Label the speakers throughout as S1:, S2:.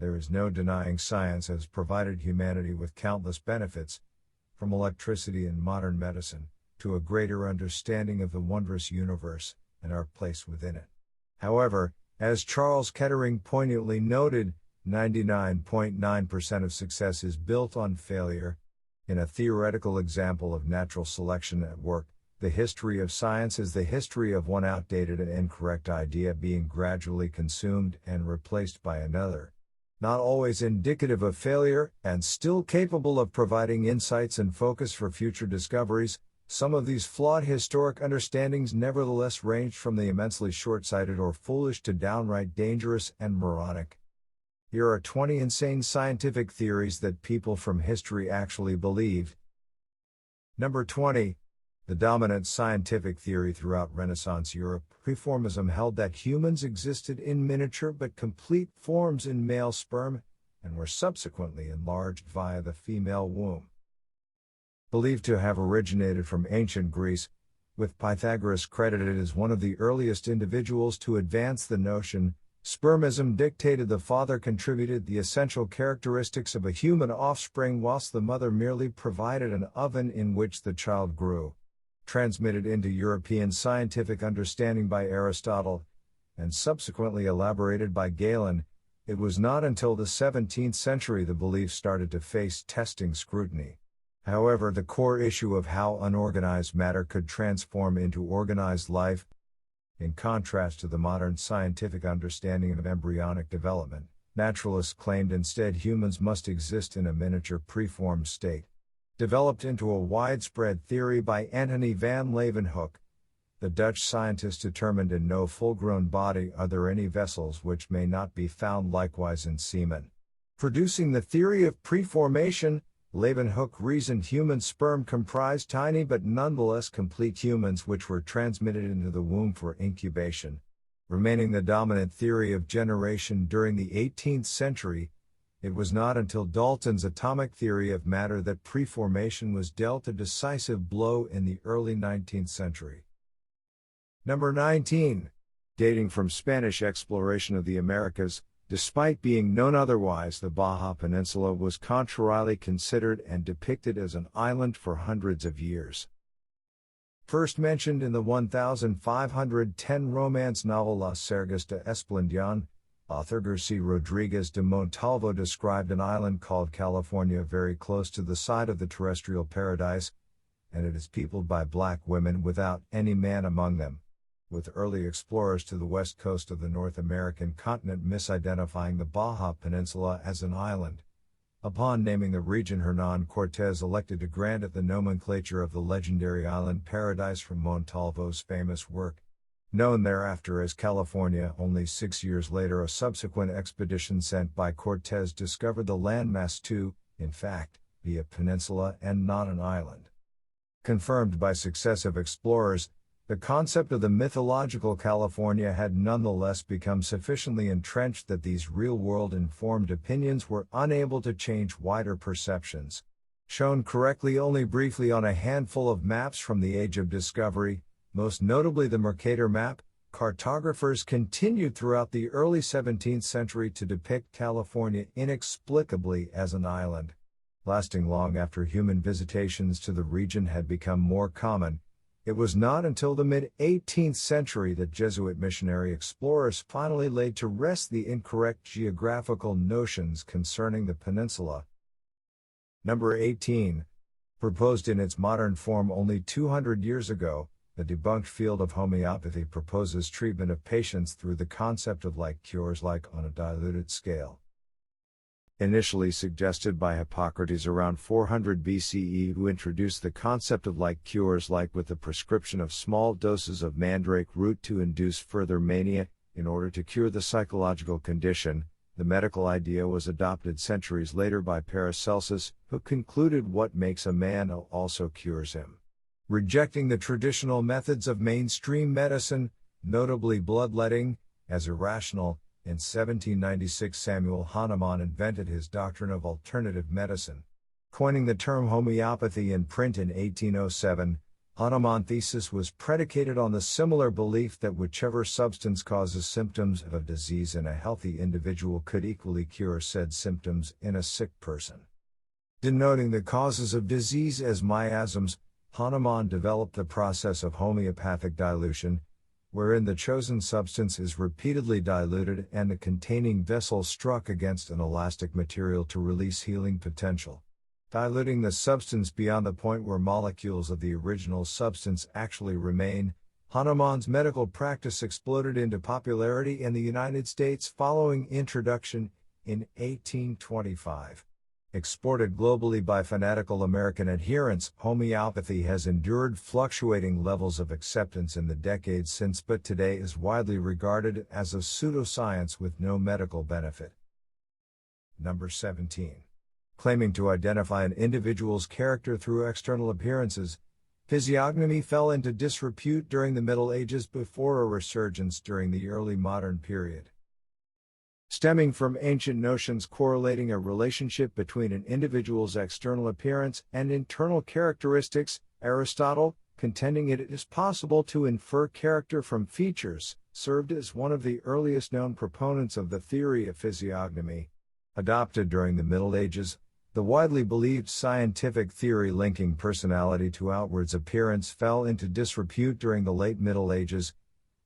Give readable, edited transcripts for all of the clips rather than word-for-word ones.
S1: There is no denying science has provided humanity with countless benefits, from electricity and modern medicine, to a greater understanding of the wondrous universe and our place within it. However, as Charles Kettering poignantly noted, 99.9% of success is built on failure. In a theoretical example of natural selection at work, the history of science is the history of one outdated and incorrect idea being gradually consumed and replaced by another. Not always indicative of failure, and still capable of providing insights and focus for future discoveries, some of these flawed historic understandings nevertheless ranged from the immensely short-sighted or foolish to downright dangerous and moronic. Here are 20 insane scientific theories that people from history actually believed. Number 20. The dominant scientific theory throughout Renaissance Europe, preformism, held that humans existed in miniature but complete forms in male sperm, and were subsequently enlarged via the female womb. Believed to have originated from ancient Greece, with Pythagoras credited as one of the earliest individuals to advance the notion, spermism dictated the father contributed the essential characteristics of a human offspring whilst the mother merely provided an oven in which the child grew. Transmitted into European scientific understanding by Aristotle, and subsequently elaborated by Galen, it was not until the 17th century the belief started to face testing scrutiny. However, the core issue of how unorganized matter could transform into organized life, in contrast to the modern scientific understanding of embryonic development, naturalists claimed instead humans must exist in a miniature preformed state. Developed into a widespread theory by Antony van Leeuwenhoek, the Dutch scientist determined in no full-grown body are there any vessels which may not be found likewise in semen. Producing the theory of preformation, Leeuwenhoek reasoned human sperm comprised tiny but nonetheless complete humans which were transmitted into the womb for incubation. Remaining the dominant theory of generation during the 18th century, it was not until Dalton's atomic theory of matter that preformation was dealt a decisive blow in the early 19th century. Number 19. Dating from Spanish exploration of the Americas, despite being known otherwise, the Baja Peninsula was contrarily considered and depicted as an island for hundreds of years. First mentioned in the 1510 romance novel Las Sergas de Esplandian, author Garcia Rodriguez de Montalvo described an island called California very close to the side of the terrestrial paradise, and it is peopled by black women without any man among them, with early explorers to the west coast of the North American continent misidentifying the Baja Peninsula as an island. Upon naming the region, Hernán Cortés elected to grant it the nomenclature of the legendary island paradise from Montalvo's famous work, known thereafter as California. Only 6 years later, a subsequent expedition sent by Cortés discovered the landmass to, in fact, be a peninsula and not an island. Confirmed by successive explorers, the concept of the mythological California had nonetheless become sufficiently entrenched that these real-world informed opinions were unable to change wider perceptions. Shown correctly only briefly on a handful of maps from the Age of Discovery, most notably the Mercator map, cartographers continued throughout the early 17th century to depict California inexplicably as an island. Lasting long after human visitations to the region had become more common, it was not until the mid-18th century that Jesuit missionary explorers finally laid to rest the incorrect geographical notions concerning the peninsula. Number 18. Proposed in its modern form only 200 years ago, the debunked field of homeopathy proposes treatment of patients through the concept of like cures like on a diluted scale. Initially suggested by Hippocrates around 400 BCE, who introduced the concept of like cures like with the prescription of small doses of mandrake root to induce further mania, in order to cure the psychological condition. The medical idea was adopted centuries later by Paracelsus, who concluded what makes a man ill also cures him. Rejecting the traditional methods of mainstream medicine, notably bloodletting, as irrational, in 1796 Samuel Hahnemann invented his doctrine of alternative medicine. Coining the term homeopathy in print in 1807, Hanuman's thesis was predicated on the similar belief that whichever substance causes symptoms of a disease in a healthy individual could equally cure said symptoms in a sick person. Denoting the causes of disease as miasms, Hanuman developed the process of homeopathic dilution, wherein the chosen substance is repeatedly diluted and the containing vessel struck against an elastic material to release healing potential. Diluting the substance beyond the point where molecules of the original substance actually remain, Hanuman's medical practice exploded into popularity in the United States following introduction in 1825. Exported globally by fanatical American adherents, homeopathy has endured fluctuating levels of acceptance in the decades since, but today is widely regarded as a pseudoscience with no medical benefit. Number 17. Claiming to identify an individual's character through external appearances, physiognomy fell into disrepute during the Middle Ages before a resurgence during the early modern period. Stemming from ancient notions correlating a relationship between an individual's external appearance and internal characteristics, Aristotle, contending it is possible to infer character from features, served as one of the earliest known proponents of the theory of physiognomy. Adopted during the Middle Ages, the widely believed scientific theory linking personality to outward appearance fell into disrepute during the late Middle Ages,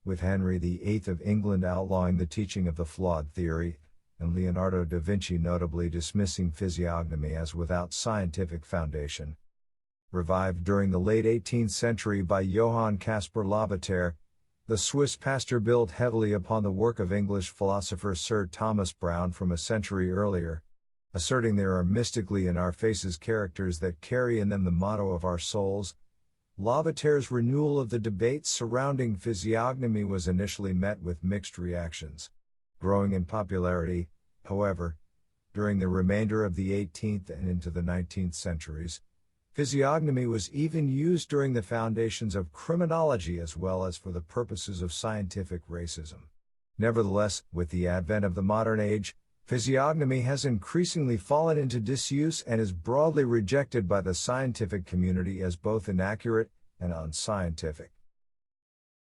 S1: with Henry VIII of England outlawing the teaching of the flawed theory, and Leonardo da Vinci notably dismissing physiognomy as without scientific foundation. Revived during the late 18th century by Johann Caspar Lavater, the Swiss pastor built heavily upon the work of English philosopher Sir Thomas Browne from a century earlier, asserting there are mystically in our faces characters that carry in them the motto of our souls. Lavater's renewal of the debates surrounding physiognomy was initially met with mixed reactions. Growing in popularity, however, during the remainder of the 18th and into the 19th centuries, physiognomy was even used during the foundations of criminology as well as for the purposes of scientific racism. Nevertheless, with the advent of the modern age, physiognomy has increasingly fallen into disuse and is broadly rejected by the scientific community as both inaccurate and unscientific.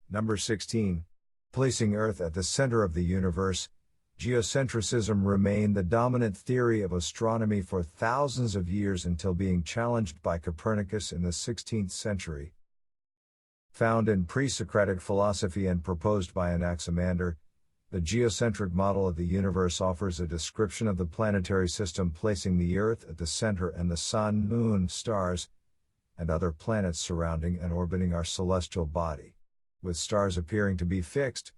S1: Number 16. Placing Earth at the center of the universe, geocentrism remained the dominant theory of astronomy for thousands of years until being challenged by Copernicus in the 16th century. Found in pre-Socratic philosophy and proposed by Anaximander, the geocentric model of the universe offers a description of the planetary system placing the Earth at the center and the Sun, Moon, stars, and other planets surrounding and orbiting our celestial body, with stars appearing to be fixed,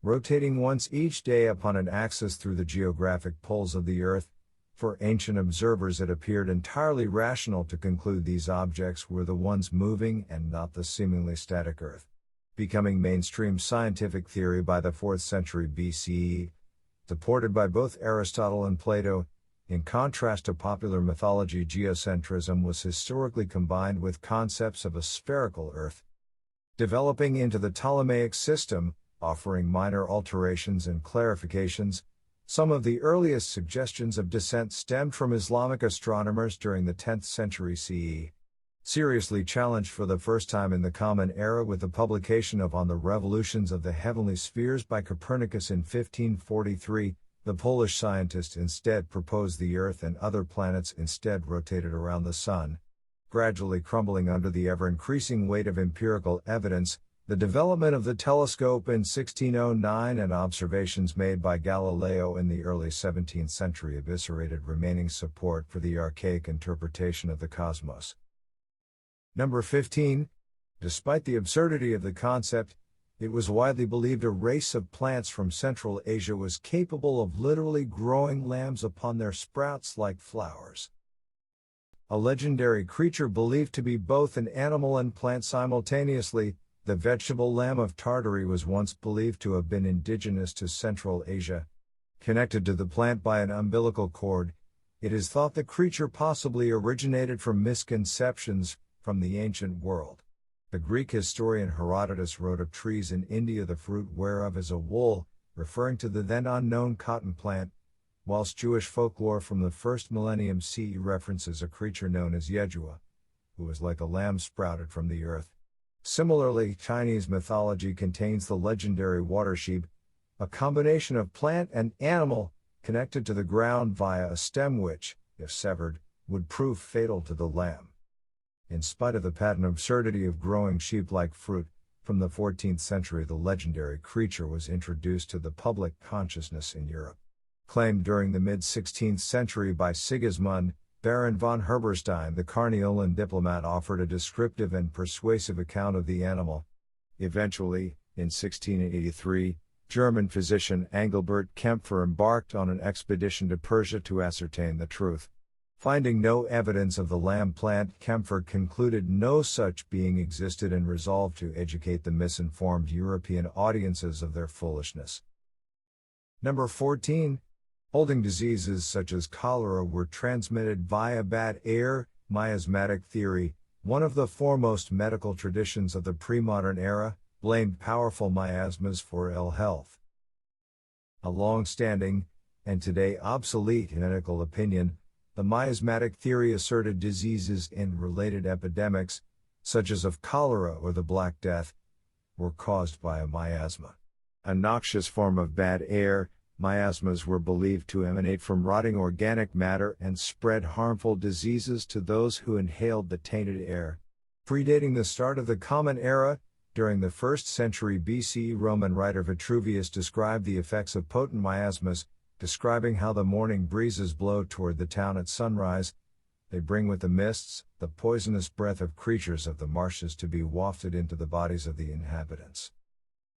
S1: rotating once each day upon an axis through the geographic poles of the Earth. For ancient observers it appeared entirely rational to conclude these objects were the ones moving and not the seemingly static Earth. Becoming mainstream scientific theory by the 4th century BCE, supported by both Aristotle and Plato. In contrast to popular mythology, geocentrism was historically combined with concepts of a spherical Earth. Developing into the Ptolemaic system, offering minor alterations and clarifications, some of the earliest suggestions of descent stemmed from Islamic astronomers during the 10th century CE. Seriously challenged for the first time in the Common Era with the publication of On the Revolutions of the Heavenly Spheres by Copernicus in 1543, the Polish scientist instead proposed the Earth and other planets instead rotated around the Sun. Gradually crumbling under the ever-increasing weight of empirical evidence, the development of the telescope in 1609 and observations made by Galileo in the early 17th century eviscerated remaining support for the archaic interpretation of the cosmos. Number 15. Despite the absurdity of the concept, it was widely believed a race of plants from Central Asia was capable of literally growing lambs upon their sprouts like flowers. A legendary creature believed to be both an animal and plant simultaneously, the vegetable lamb of Tartary was once believed to have been indigenous to Central Asia. Connected to the plant by an umbilical cord, it is thought the creature possibly originated from misconceptions from the ancient world. The Greek historian Herodotus wrote of trees in India the fruit whereof is a wool, referring to the then unknown cotton plant, whilst Jewish folklore from the first millennium CE references a creature known as Yeshua, who was like a lamb sprouted from the earth. Similarly, Chinese mythology contains the legendary water sheep, a combination of plant and animal, connected to the ground via a stem which, if severed, would prove fatal to the lamb. In spite of the patent absurdity of growing sheep-like fruit, from the 14th century the legendary creature was introduced to the public consciousness in Europe. Claimed during the mid-16th century by Sigismund, Baron von Herberstein, the Carniolan diplomat offered a descriptive and persuasive account of the animal. Eventually, in 1683, German physician Engelbert Kempfer embarked on an expedition to Persia to ascertain the truth. Finding no evidence of the lamb plant, Kempfer concluded no such being existed and resolved to educate the misinformed European audiences of their foolishness. Number 14. Holding diseases such as cholera were transmitted via bad air, miasmatic theory, one of the foremost medical traditions of the pre-modern era, blamed powerful miasmas for ill health. A long-standing, and today obsolete medical opinion, the miasmatic theory asserted diseases and related epidemics, such as of cholera or the Black Death, were caused by a miasma. A noxious form of bad air, miasmas were believed to emanate from rotting organic matter and spread harmful diseases to those who inhaled the tainted air. Predating the start of the Common Era, during the 1st century BCE, Roman writer Vitruvius described the effects of potent miasmas, describing how the morning breezes blow toward the town at sunrise. They bring with the mists the poisonous breath of creatures of the marshes to be wafted into the bodies of the inhabitants.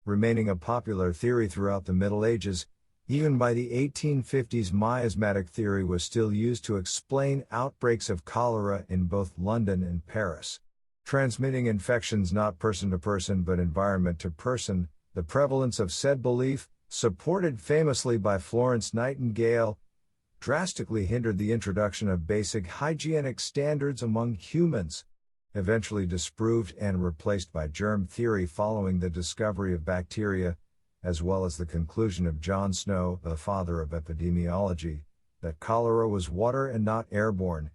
S1: Remaining a popular theory throughout the Middle Ages, even by the 1850s miasmatic theory was still used to explain outbreaks of cholera in both London and Paris. Transmitting infections not person to person but environment to person, the prevalence of said belief, supported famously by Florence Nightingale, drastically hindered the introduction of basic hygienic standards among humans, eventually disproved and replaced by germ theory following the discovery of bacteria, as well as the conclusion of John Snow, the father of epidemiology, that cholera was water and not airborne.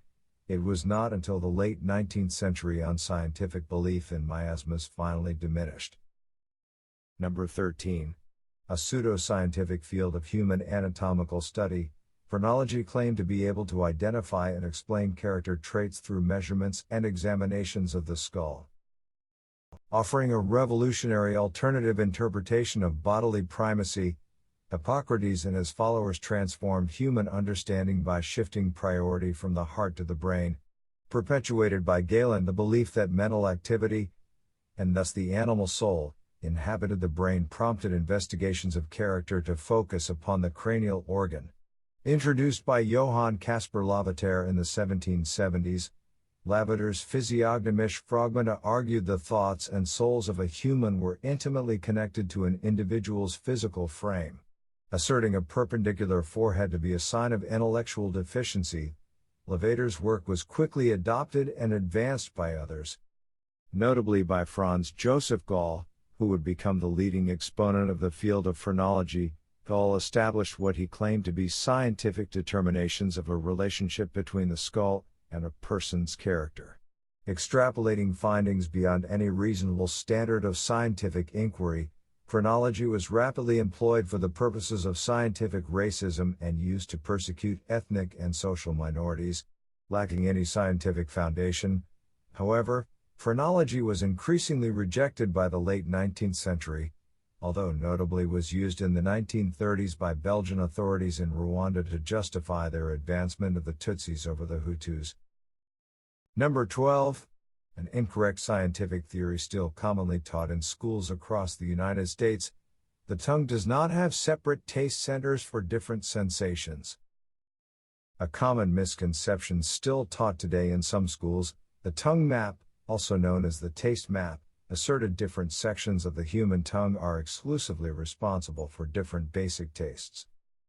S1: It was not until the late 19th century unscientific belief in miasmas finally diminished. Number 13. A pseudo-scientific field of human anatomical study, Phrenology claimed to be able to identify and explain character traits through measurements and examinations of the skull. Offering a revolutionary alternative interpretation of bodily primacy, Hippocrates and his followers transformed human understanding by shifting priority from the heart to the brain, perpetuated by Galen the belief that mental activity, and thus the animal soul, inhabited the brain prompted investigations of character to focus upon the cranial organ. Introduced by Johann Caspar Lavater in the 1770s, Lavater's physiognomische Fragmenta argued the thoughts and souls of a human were intimately connected to an individual's physical frame. Asserting a perpendicular forehead to be a sign of intellectual deficiency, Lavater's work was quickly adopted and advanced by others, notably by Franz Joseph Gall, who would become the leading exponent of the field of phrenology. Gall established what he claimed to be scientific determinations of a relationship between the skull and a person's character. Extrapolating findings beyond any reasonable standard of scientific inquiry, phrenology was rapidly employed for the purposes of scientific racism and used to persecute ethnic and social minorities. Lacking any scientific foundation, however, phrenology was increasingly rejected by the late 19th century, although notably was used in the 1930s by Belgian authorities in Rwanda to justify their advancement of the Tutsis over the Hutus. Number 12. An incorrect scientific theory still commonly taught in schools across the United States: the tongue does not have separate taste centers for different sensations. A common misconception still taught today in some schools, the tongue map, also known as the taste map, asserted different sections of the human tongue are exclusively responsible for different basic tastes.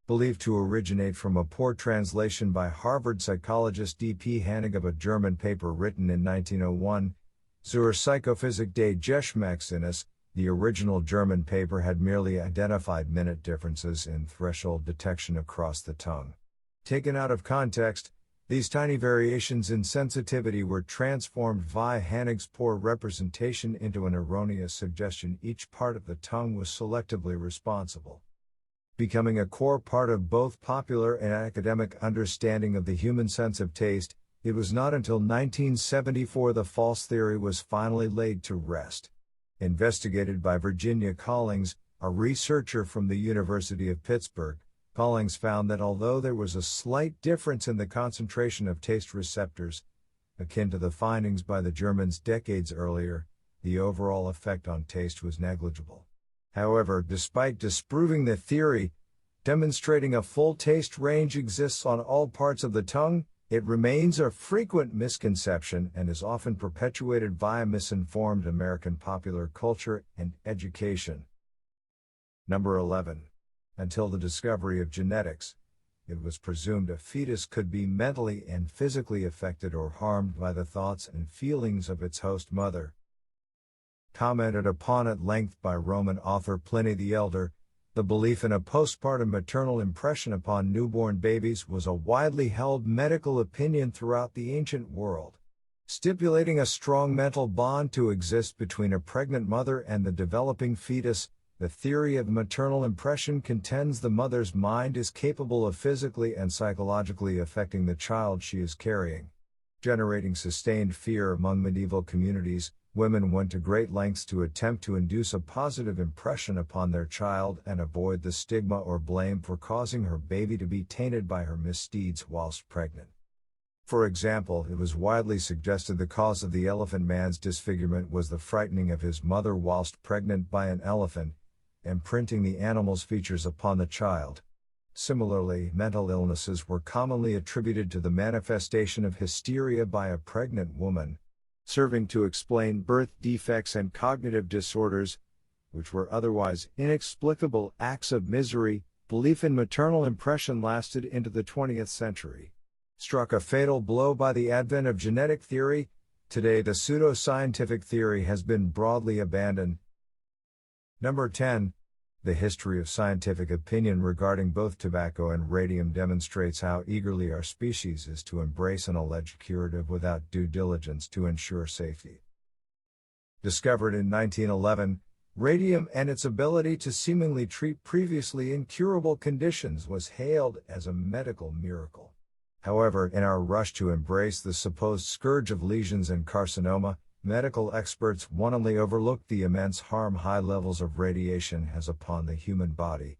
S1: Believed to originate from a poor translation by Harvard psychologist D.P. Hannig of a German paper written in 1901, Zur Psychophysik des Geschmacksinnes, the original German paper had merely identified minute differences in threshold detection across the tongue. Taken out of context, These tiny variations in sensitivity were transformed via Hanig's poor representation into an erroneous suggestion each part of the tongue was selectively responsible. Becoming a core part of both popular and academic understanding of the human sense of taste, it was not until 1974 the false theory was finally laid to rest. Investigated by Virginia Collings, a researcher from the University of Pittsburgh, Collings found that although there was a slight difference in the concentration of taste receptors, akin to the findings by the Germans decades earlier, the overall effect on taste was negligible. However, despite disproving the theory, demonstrating a full taste range exists on all parts of the tongue, it remains a frequent misconception and is often perpetuated via misinformed American popular culture and education. Number 11. Until the discovery of genetics, it was presumed a fetus could be mentally and physically affected or harmed by the thoughts and feelings of its host mother. Commented upon at length by Roman author Pliny the Elder, the belief in a postpartum maternal impression upon newborn babies was a widely held medical opinion throughout the ancient world, stipulating a strong mental bond to exist between a pregnant mother and the developing fetus. The theory of maternal impression contends the mother's mind is capable of physically and psychologically affecting the child she is carrying. Generating sustained fear among medieval communities, women went to great lengths to attempt to induce a positive impression upon their child and avoid the stigma or blame for causing her baby to be tainted by her misdeeds whilst pregnant. For example, it was widely suggested the cause of the elephant man's disfigurement was the frightening of his mother whilst pregnant by an elephant, imprinting the animal's features upon the child. Similarly, mental illnesses were commonly attributed to the manifestation of hysteria by a pregnant woman, serving to explain birth defects and cognitive disorders, which were otherwise inexplicable acts of misery. Belief in maternal impression lasted into the 20th century. Struck a fatal blow by the advent of genetic theory, today the pseudo-scientific theory has been broadly abandoned. Number 10. The history of scientific opinion regarding both tobacco and radium demonstrates how eagerly our species is to embrace an alleged curative without due diligence to ensure safety. Discovered in 1911, radium and its ability to seemingly treat previously incurable conditions was hailed as a medical miracle. However, in our rush to embrace the supposed scourge of lesions and carcinoma, medical experts wantonly overlooked the immense harm high levels of radiation has upon the human body.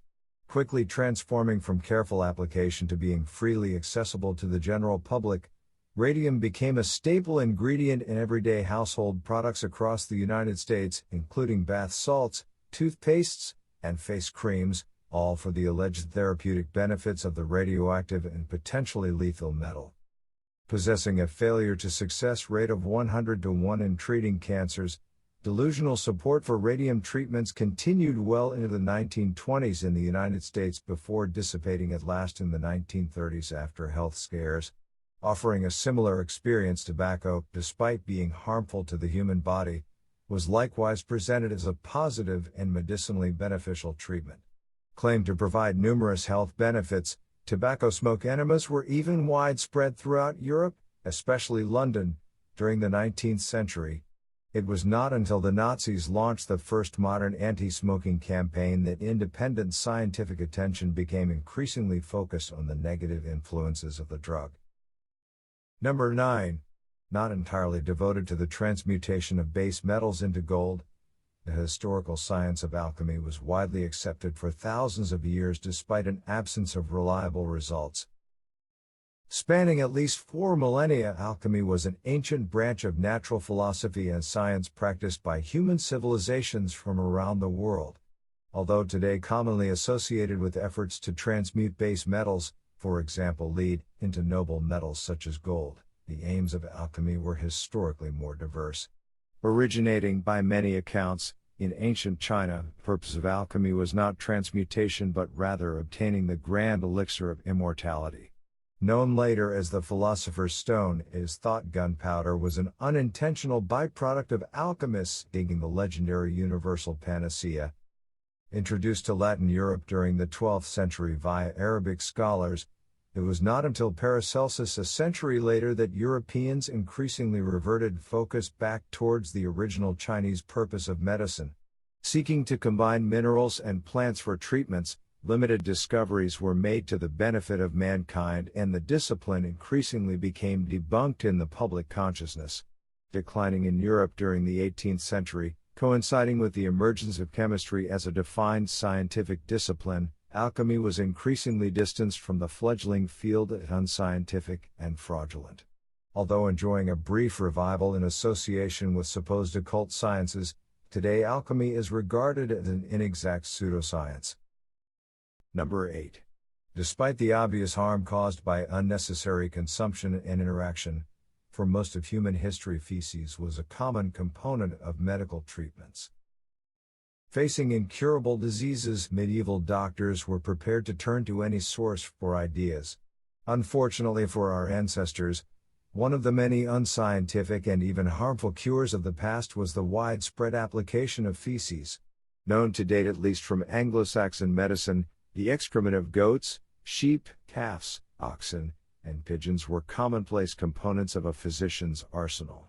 S1: Quickly transforming from careful application to being freely accessible to the general public, radium became a staple ingredient in everyday household products across the United States, including bath salts, toothpastes, and face creams, all for the alleged therapeutic benefits of the radioactive and potentially lethal metal. Possessing a failure to success rate of 100 to 1 in treating cancers, delusional support for radium treatments continued well into the 1920s in the United States before dissipating at last in the 1930s after health scares. Offering a similar experience, tobacco, despite being harmful to the human body, was likewise presented as a positive and medicinally beneficial treatment. Claimed to provide numerous health benefits, tobacco smoke enemas were even widespread throughout Europe, especially London, during the 19th century. It was not until the Nazis launched the first modern anti-smoking campaign that independent scientific attention became increasingly focused on the negative influences of the drug. Number 9. Not entirely devoted to the transmutation of base metals into gold, the historical science of alchemy was widely accepted for thousands of years despite an absence of reliable results. Spanning at least 4 millennia, alchemy was an ancient branch of natural philosophy and science practiced by human civilizations from around the world. Although today commonly associated with efforts to transmute base metals, for example lead, into noble metals such as gold, the aims of alchemy were historically more diverse. Originating, by many accounts, in ancient China, the purpose of alchemy was not transmutation but rather obtaining the grand elixir of immortality. Known later as the philosopher's stone, it is thought gunpowder was an unintentional byproduct of alchemists digging the legendary universal panacea. Introduced to Latin Europe during the 12th century via Arabic scholars, It was not until Paracelsus a century later that Europeans increasingly reverted focus back towards the original Chinese purpose of medicine. Seeking to combine minerals and plants for treatments, limited discoveries were made to the benefit of mankind, and the discipline increasingly became debunked in the public consciousness. Declining in Europe during the 18th century, coinciding with the emergence of chemistry as a defined scientific discipline, alchemy was increasingly distanced from the fledgling field as unscientific and fraudulent. Although enjoying a brief revival in association with supposed occult sciences, today alchemy is regarded as an inexact pseudoscience. Number 8. Despite the obvious harm caused by unnecessary consumption and interaction, for most of human history feces was a common component of medical treatments. Facing incurable diseases, medieval doctors were prepared to turn to any source for ideas. Unfortunately for our ancestors, one of the many unscientific and even harmful cures of the past was the widespread application of feces. Known to date at least from Anglo-Saxon medicine, the excrement of goats, sheep, calves, oxen, and pigeons were commonplace components of a physician's arsenal.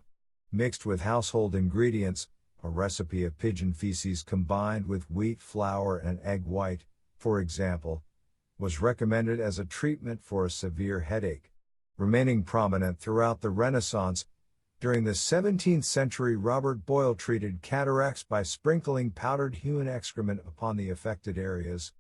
S1: Mixed with household ingredients, a recipe of pigeon feces combined with wheat flour and egg white, for example, was recommended as a treatment for a severe headache. Remaining prominent throughout the Renaissance, during the 17th century Robert Boyle treated cataracts by sprinkling powdered human excrement upon the affected areas.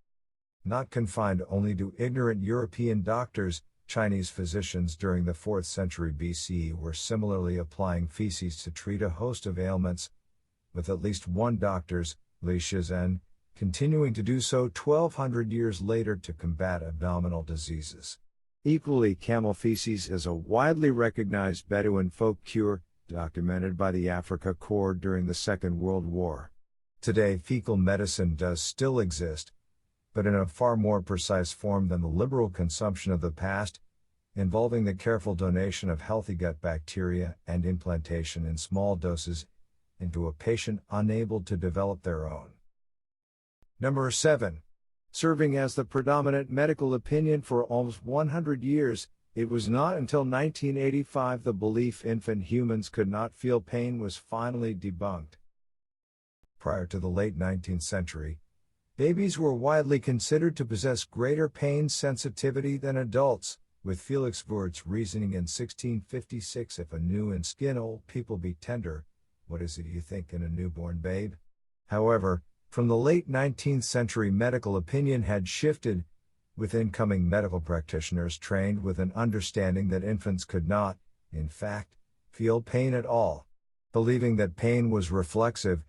S1: Not confined only to ignorant European doctors, Chinese physicians during the 4th century BC were similarly applying feces to treat a host of ailments, with at least one doctor's, Li Shizhen, continuing to do so 1200 years later to combat abdominal diseases. Equally, camel feces is a widely recognized Bedouin folk cure, documented by the Africa Corps during the Second World War. Today, fecal medicine does still exist, but in a far more precise form than the liberal consumption of the past, involving the careful donation of healthy gut bacteria and implantation in small doses into a patient unable to develop their own. Number 7. Serving as the predominant medical opinion for almost 100 years, it was not until 1985 the belief infant humans could not feel pain was finally debunked. Prior to the late 19th century, babies were widely considered to possess greater pain sensitivity than adults, with Felix Wurt's reasoning in 1656: if a new in skin old people be tender, what is it you think in a newborn babe? However, from the late 19th century medical opinion had shifted, with incoming medical practitioners trained with an understanding that infants could not, in fact, feel pain at all, believing that pain was reflexive,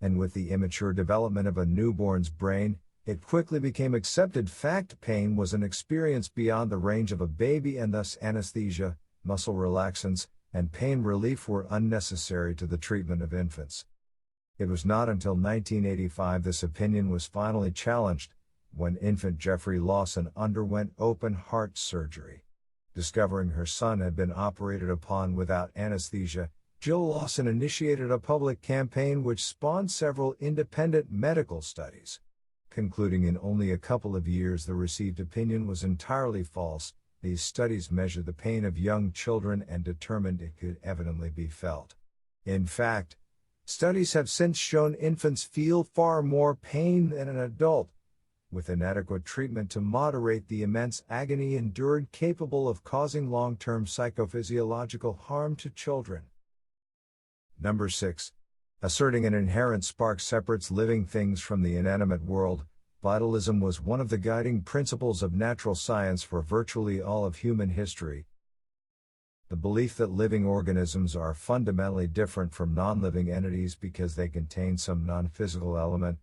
S1: and with the immature development of a newborn's brain, it quickly became accepted fact pain was an experience beyond the range of a baby, and thus anesthesia, muscle relaxants, and pain relief were unnecessary to the treatment of infants. It was not until 1985 this opinion was finally challenged, when infant Jeffrey Lawson underwent open-heart surgery. Discovering her son had been operated upon without anesthesia, Jill Lawson initiated a public campaign which spawned several independent medical studies. Concluding in only a couple of years the received opinion was entirely false, these studies measured the pain of young children and determined it could evidently be felt. In fact, studies have since shown infants feel far more pain than an adult, with inadequate treatment to moderate the immense agony endured, capable of causing long-term psychophysiological harm to children. Number 6. Asserting an inherent spark separates living things from the inanimate world, vitalism was one of the guiding principles of natural science for virtually all of human history. The belief that living organisms are fundamentally different from non-living entities because they contain some non-physical element,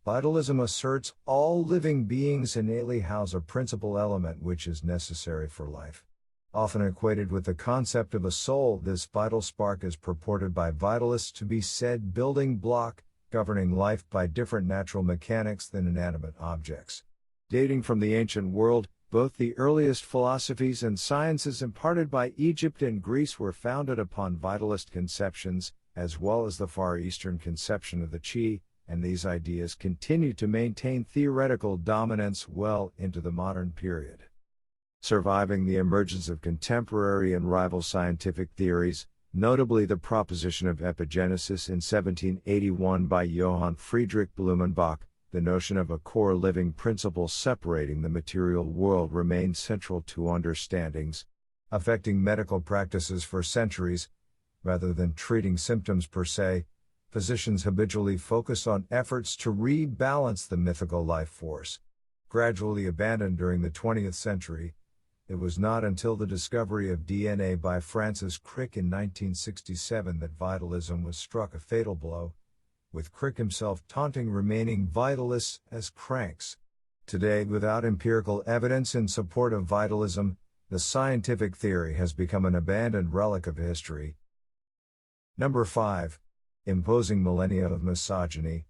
S1: vitalism asserts all living beings innately house a principal element which is necessary for life. Often equated with the concept of a soul, this vital spark is purported by vitalists to be said building block, governing life by different natural mechanics than inanimate objects. Dating from the ancient world, both the earliest philosophies and sciences imparted by Egypt and Greece were founded upon vitalist conceptions, as well as the Far Eastern conception of the chi, and these ideas continue to maintain theoretical dominance well into the modern period. surviving the emergence of contemporary and rival scientific theories, notably the proposition of epigenesis in 1781 by Johann Friedrich Blumenbach. The notion of a core living principle separating the material world remained central to understandings affecting medical practices for centuries. Rather than treating symptoms per se, physicians habitually focused on efforts to rebalance the mythical life force. Gradually abandoned during the 20th century, it was not until the discovery of DNA by Francis Crick in 1967 that vitalism was struck a fatal blow, with Crick himself taunting remaining vitalists as cranks. Today, without empirical evidence in support of vitalism, the scientific theory has become an abandoned relic of history. Number 5. Imposing millennia of misogyny.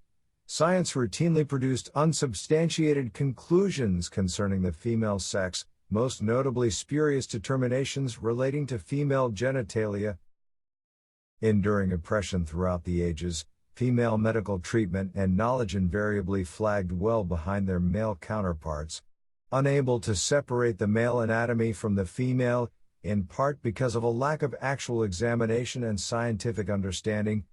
S1: Science routinely produced unsubstantiated conclusions concerning the female sex, most notably spurious determinations relating to female genitalia. Enduring oppression throughout the ages, female medical treatment and knowledge invariably flagged well behind their male counterparts. Unable to separate the male anatomy from the female, in part because of a lack of actual examination and scientific understanding,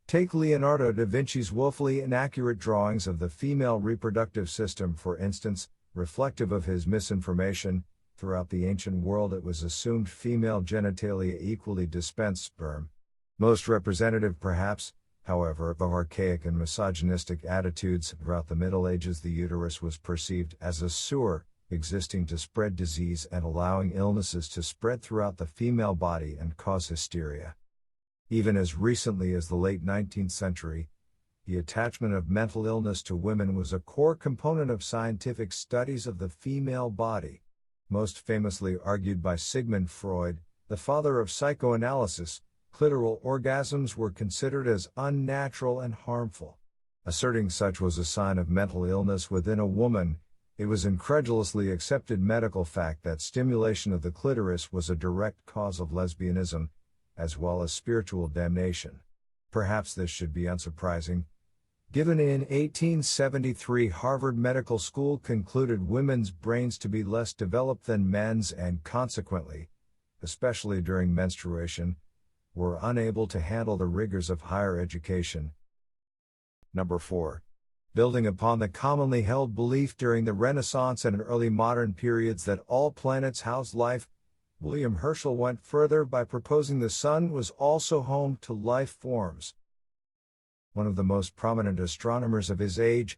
S1: take Leonardo da Vinci's woefully inaccurate drawings of the female reproductive system, for instance, reflective of his misinformation. Throughout the ancient world it was assumed female genitalia equally dispensed sperm. Most representative perhaps, however, of archaic and misogynistic attitudes. Throughout the Middle Ages the uterus was perceived as a sewer, existing to spread disease and allowing illnesses to spread throughout the female body and cause hysteria. Even as recently as the late 19th century, the attachment of mental illness to women was a core component of scientific studies of the female body. Most famously argued by Sigmund Freud, the father of psychoanalysis, clitoral orgasms were considered as unnatural and harmful. Asserting such was a sign of mental illness within a woman, it was incredulously accepted medical fact that stimulation of the clitoris was a direct cause of lesbianism, as well as spiritual damnation. Perhaps this should be unsurprising, given in 1873 Harvard Medical School concluded women's brains to be less developed than men's and consequently, especially during menstruation, were unable to handle the rigors of higher education. Number 4. Building upon the commonly held belief during the Renaissance and early modern periods that all planets house life, William Herschel went further by proposing the sun was also home to life forms. One of the most prominent astronomers of his age,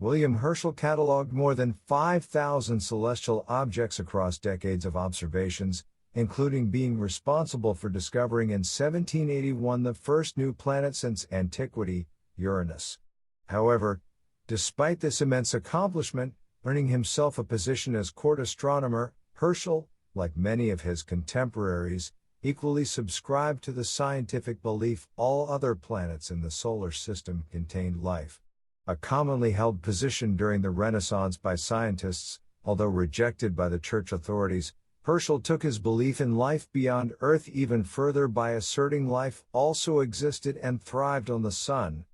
S1: William Herschel catalogued more than 5,000 celestial objects across decades of observations, including being responsible for discovering in 1781 the first new planet since antiquity, Uranus. However, despite this immense accomplishment, earning himself a position as court astronomer, Herschel, like many of his contemporaries, equally subscribed to the scientific belief all other planets in the solar system contained life. A commonly held position during the Renaissance by scientists, although rejected by the church authorities, Herschel took his belief in life beyond Earth even further by asserting life also existed and thrived on the sun.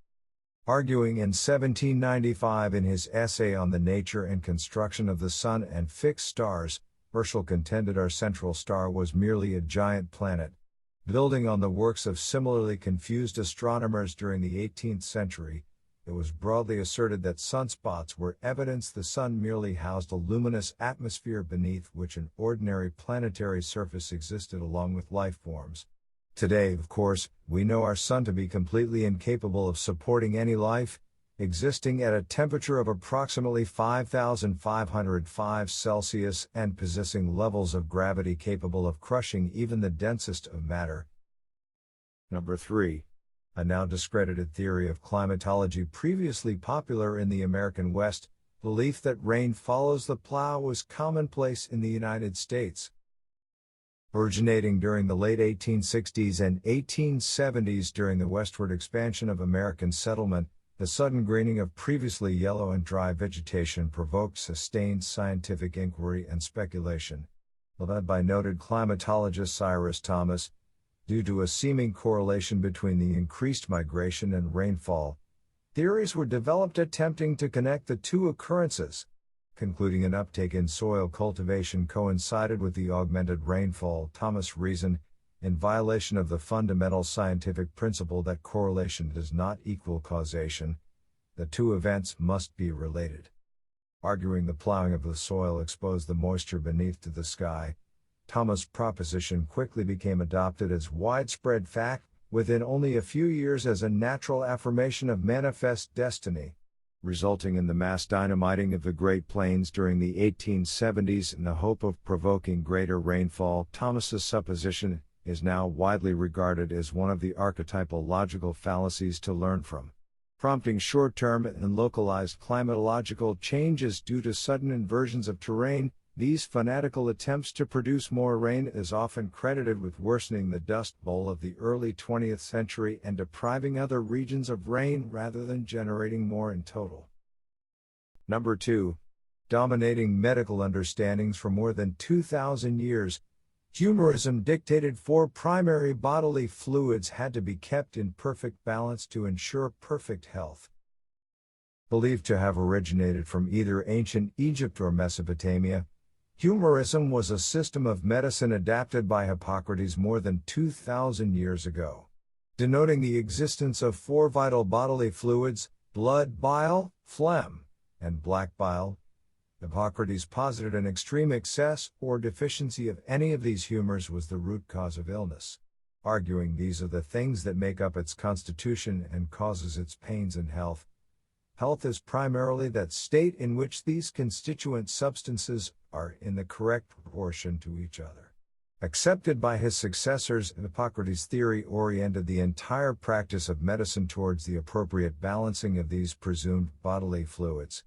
S1: Arguing in 1795 in his essay on the nature and construction of the sun and fixed stars, Herschel contended our central star was merely a giant planet. Building on the works of similarly confused astronomers during the 18th century, it was broadly asserted that sunspots were evidence the sun merely housed a luminous atmosphere beneath which an ordinary planetary surface existed along with life forms. Today, of course, we know our sun to be completely incapable of supporting any life, existing at a temperature of approximately 5,505 Celsius and possessing levels of gravity capable of crushing even the densest of matter. Number 3. A now discredited theory of climatology previously popular in the American West, belief that rain follows the plow was commonplace in the United States. Originating during the late 1860s and 1870s during the westward expansion of American settlement, the sudden greening of previously yellow and dry vegetation provoked sustained scientific inquiry and speculation. Led by noted climatologist Cyrus Thomas, due to a seeming correlation between the increased migration and rainfall, theories were developed attempting to connect the two occurrences. concluding an uptake in soil cultivation coincided with the augmented rainfall. Thomas reasoned, in violation of the fundamental scientific principle that correlation does not equal causation, the two events must be related. Arguing the plowing of the soil exposed the moisture beneath to the sky, Thomas' proposition quickly became adopted as widespread fact, within only a few years as a natural affirmation of manifest destiny, resulting in the mass dynamiting of the Great Plains during the 1870s in the hope of provoking greater rainfall. Thomas's supposition is now widely regarded as one of the archetypal logical fallacies to learn from, prompting short-term and localized climatological changes due to sudden inversions of terrain. These fanatical attempts to produce more rain is often credited with worsening the Dust Bowl of the early 20th century and depriving other regions of rain rather than generating more in total. Number 2. Dominating medical understandings for more than 2,000 years, humorism dictated 4 primary bodily fluids had to be kept in perfect balance to ensure perfect health. Believed to have originated from either ancient Egypt or Mesopotamia, humorism was a system of medicine adapted by Hippocrates more than 2,000 years ago, denoting the existence of 4 vital bodily fluids: blood, bile, phlegm, and black bile. Hippocrates posited an extreme excess or deficiency of any of these humors was the root cause of illness, arguing these are the things that make up its constitution and causes its pains and health. Health is primarily that state in which these constituent substances are in the correct proportion to each other. Accepted by his successors, Hippocrates' theory oriented the entire practice of medicine towards the appropriate balancing of these presumed bodily fluids,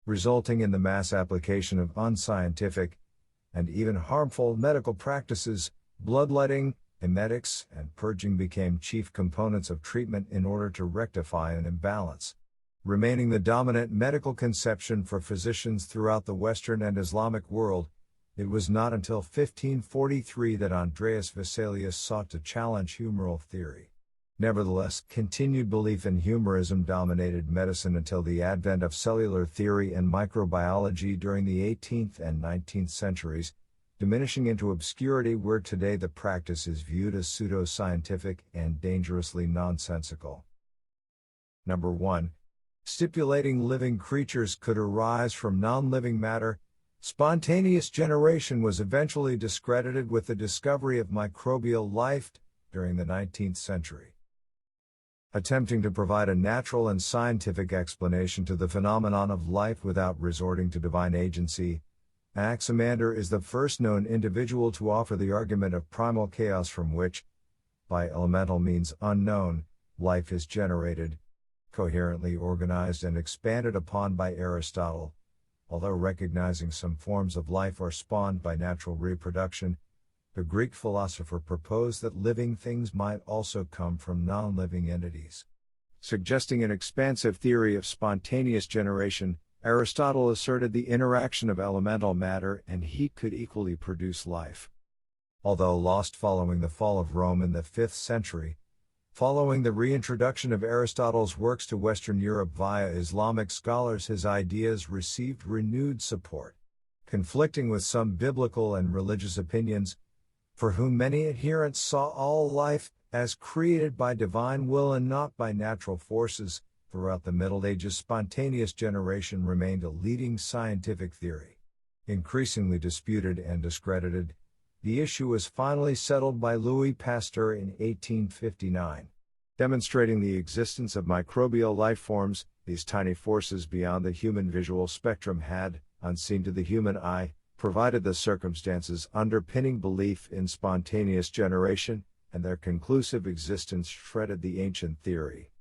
S1: resulting in the mass application of unscientific and even harmful medical practices. Bloodletting, emetics, and purging became chief components of treatment in order to rectify an imbalance, remaining the dominant medical conception for physicians throughout the Western and Islamic world. It was not until 1543 that Andreas Vesalius sought to challenge humoral theory. Nevertheless, continued belief in humorism dominated medicine until the advent of cellular theory and microbiology during the 18th and 19th centuries, diminishing into obscurity where today the practice is viewed as pseudo-scientific and dangerously nonsensical. Number 1. Stipulating living creatures could arise from non-living matter. Spontaneous generation was eventually discredited with the discovery of microbial life during the 19th century. Attempting to provide a natural and scientific explanation to the phenomenon of life without resorting to divine agency, Anaximander is the first known individual to offer the argument of primal chaos from which, by elemental means unknown, life is generated, coherently organized and expanded upon by Aristotle. Although recognizing some forms of life are spawned by natural reproduction, the Greek philosopher proposed that living things might also come from non-living entities. Suggesting an expansive theory of spontaneous generation, Aristotle asserted the interaction of elemental matter and heat could equally produce life. Although lost following the fall of Rome in the 5th century, following the reintroduction of Aristotle's works to Western Europe via Islamic scholars, his ideas received renewed support, conflicting with some biblical and religious opinions, for whom many adherents saw all life as created by divine will and not by natural forces. Throughout the Middle Ages, spontaneous generation remained a leading scientific theory. Increasingly disputed and discredited, the issue was finally settled by Louis Pasteur in 1859. Demonstrating the existence of microbial life forms, these tiny forces beyond the human visual spectrum had, unseen to the human eye, provided the circumstances underpinning belief in spontaneous generation, and their conclusive existence shredded the ancient theory.